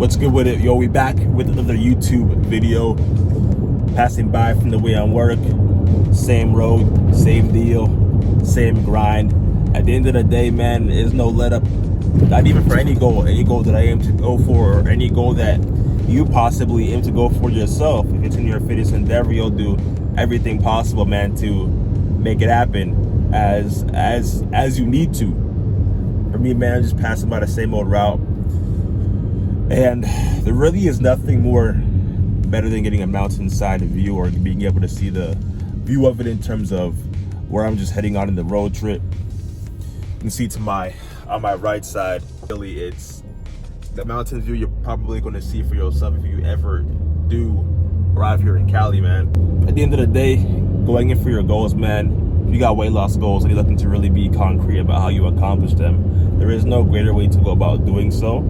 What's good with it? Yo, we back with another YouTube video. Passing by from the way on work. Same road, same deal, same grind. At the end of the day, man, there's no let up. Not even for any goal that I aim to go for, or any goal that you possibly aim to go for yourself. If it's in your fitness endeavor, you'll do everything possible, man, to make it happen as you need to. For me, man, I'm just passing by the same old route. And there really is nothing more better than getting a mountainside view, or being able to see the view of it in terms of where I'm just heading on in the road trip. You can see on my right side, really it's the mountain view you're probably going to see for yourself if you ever do arrive here in Cali, man. At the end of the day, going in for your goals, man, if you got weight loss goals and you're looking to really be concrete about how you accomplish them, there is no greater way to go about doing so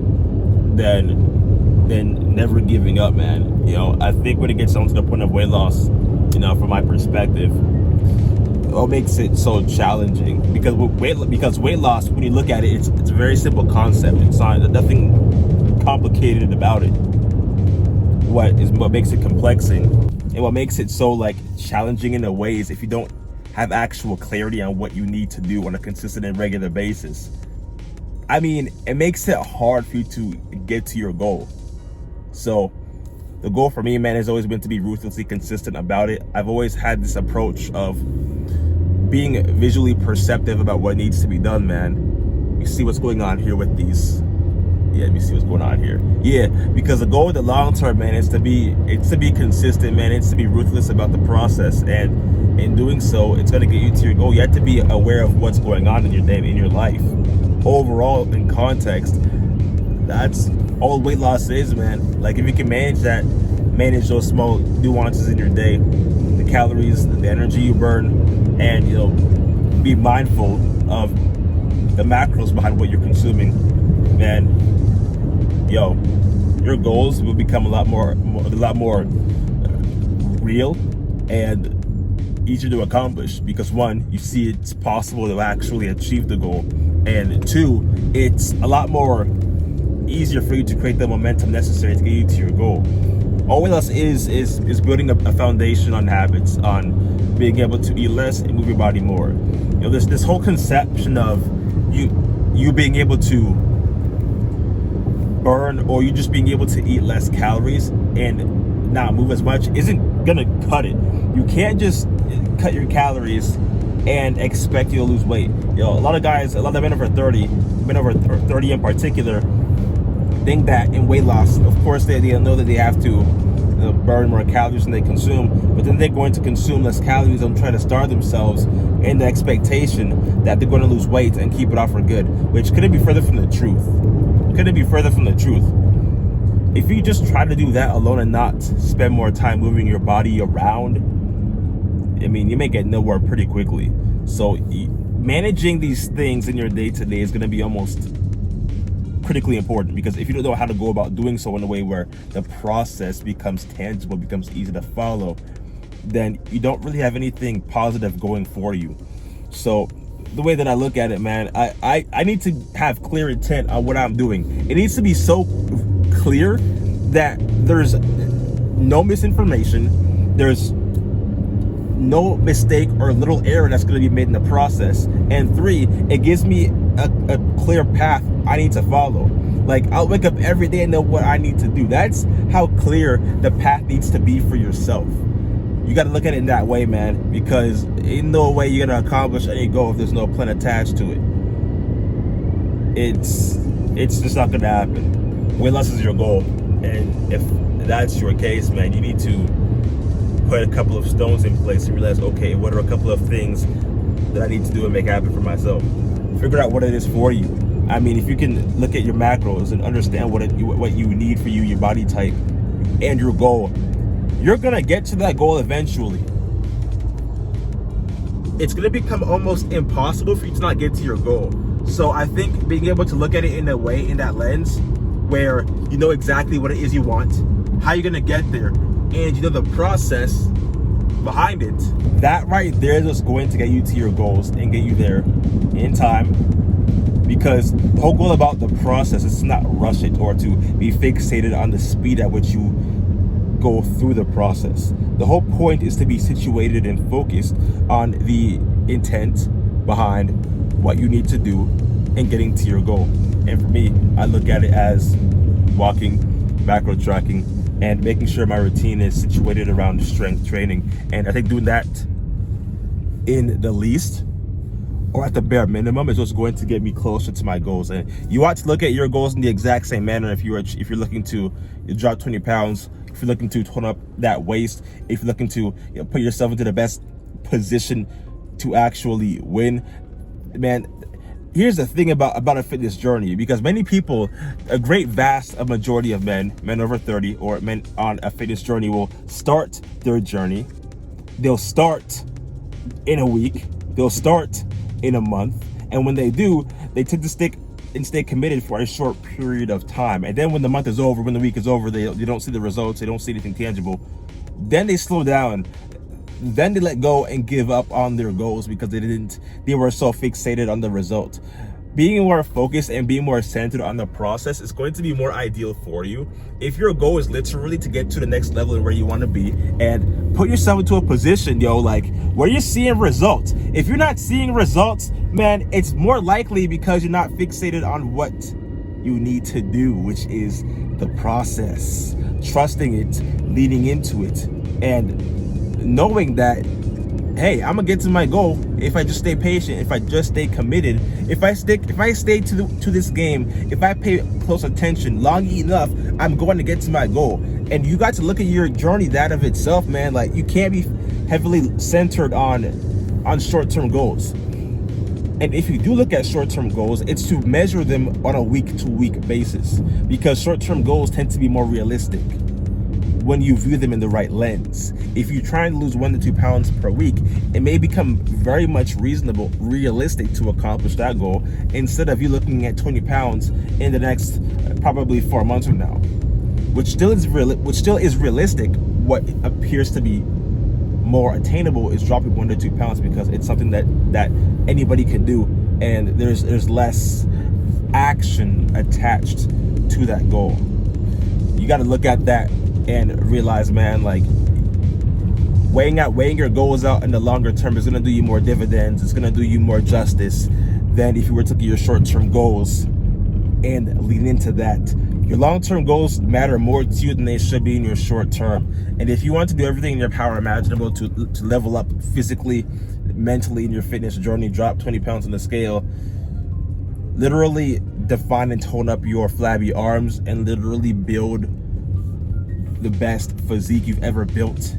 than never giving up, man. You know, I think when it gets down to the point of weight loss, you know, from my perspective, what makes it so challenging, because weight loss, when you look at it, it's a very simple concept. It's nothing complicated about it. What makes it complexing, and what makes it so like challenging in a way, is if you don't have actual clarity on what you need to do on a consistent and regular basis. I mean, it makes it hard for you to get to your goal. So the goal for me, man, has always been to be ruthlessly consistent about it. I've always had this approach of being visually perceptive about what needs to be done, man. You see what's going on here with these. Yeah, you see what's going on here. Yeah, because the goal in the long term, man, is to be consistent, man. It's to be ruthless about the process, and in doing so, it's going to get you to your goal. You have to be aware of what's going on in your day, in your life. Overall, in context, that's all weight loss is, man. Like, if you can manage those small nuances in your day, the calories, the energy you burn, and, you know, be mindful of the macros behind what you're consuming, man, yo, your goals will become a lot more real and easier to accomplish, because one, you see it's possible to actually achieve the goal, and two, it's a lot more easier for you to create the momentum necessary to get you to your goal. All weight loss is building a foundation on habits, on being able to eat less and move your body more. You know, this whole conception of you being able to burn, or you just being able to eat less calories and not move as much, isn't gonna cut it. You can't just cut your calories and expect you to lose weight. You know, a lot of men over 30 in particular, think that in weight loss, of course they know that they have to burn more calories than they consume, but then they're going to consume less calories and try to starve themselves in the expectation that they're going to lose weight and keep it off for good, which couldn't be further from the truth. If you just try to do that alone and not spend more time moving your body around, I mean, you may get nowhere pretty quickly. So managing these things in your day-to-day is going to be almost critically important, because if you don't know how to go about doing so in a way where the process becomes tangible, becomes easy to follow, then you don't really have anything positive going for you. So the way that I look at it, man, I need to have clear intent on what I'm doing. It needs to be so clear that there's no misinformation, there's no mistake or little error that's going to be made in the process. And three, it gives me a clear path I need to follow. Like, I'll wake up every day and know what I need to do. That's how clear the path needs to be for yourself. You got to look at it in that way, man, because in no way you're going to accomplish any goal if there's no plan attached to it. It's just not going to happen. Weight loss is your goal, and if that's your case, man, you need to put a couple of stones in place and realize, okay, what are a couple of things that I need to do and make happen for myself? Figure out what it is for you. I mean, if you can look at your macros and understand what you need for you, your body type, and your goal, you're gonna get to that goal eventually. It's gonna become almost impossible for you to not get to your goal. So I think being able to look at it in a way, in that lens, where you know exactly what it is you want, how you're gonna get there, and you know the process behind it, that right there is what's going to get you to your goals and get you there in time because the whole goal about the process is to not rush it or to be fixated on the speed at which you go through the process. The whole point is to be situated and focused on the intent behind what you need to do and getting to your goal. And for me, I look at it as walking, macro tracking, and making sure my routine is situated around strength training. And I think doing that in the least, or at the bare minimum, is just going to get me closer to my goals. And you ought to look at your goals in the exact same manner. If you're looking to drop 20 pounds, if you're looking to tone up that waist, if you're looking to put yourself into the best position to actually win, man. Here's the thing about a fitness journey, because many people, a great vast majority of men over 30 or men on a fitness journey will start their journey. They'll start in a week, they'll start in a month, and when they do, they tend to stick and stay committed for a short period of time. And then when the month is over, when the week is over, they don't see the results, they don't see anything tangible, then they slow down. Then they let go and give up on their goals because they were so fixated on the result. Being more focused and being more centered on the process is going to be more ideal for you. If your goal is literally to get to the next level and where you want to be, and put yourself into a position, like where you're seeing results. If you're not seeing results, man, it's more likely because you're not fixated on what you need to do, which is the process, trusting it, leaning into it, and knowing that, hey, I'm gonna get to my goal if I just stay patient, if I just stay committed, if I stay to this game, if I pay close attention long enough, I'm going to get to my goal. And you got to look at your journey, that of itself, man. Like, you can't be heavily centered on short-term goals. And if you do look at short-term goals, it's to measure them on a week-to-week basis, because short-term goals tend to be more realistic when you view them in the right lens. If you try and lose 1 to 2 pounds per week, it may become very much realistic to accomplish that goal, instead of you looking at 20 pounds in the next probably 4 months from now, which still is realistic. What appears to be more attainable is dropping 1 to 2 pounds, because it's something that anybody can do, and there's less action attached to that goal. You got to look at that and realize, man, like, weighing your goals out in the longer term is going to do you more dividends. It's going to do you more justice than if you were to get your short-term goals and lean into that. Your long-term goals matter more to you than they should be in your short term. And if you want to do everything in your power imaginable to level up physically, mentally in your fitness journey, drop 20 pounds on the scale, literally define and tone up your flabby arms, and literally build the best physique you've ever built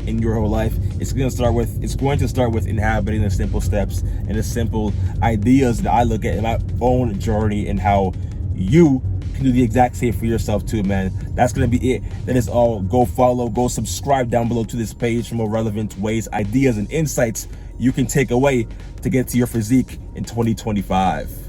in your whole life, it's going to start with inhabiting the simple steps and the simple ideas that I look at in my own journey, and how you can do the exact same for yourself too, man. That's going to be it. That is all. Go follow, go subscribe down below to this page for more relevant ways, ideas, and insights you can take away to get to your physique in 2025.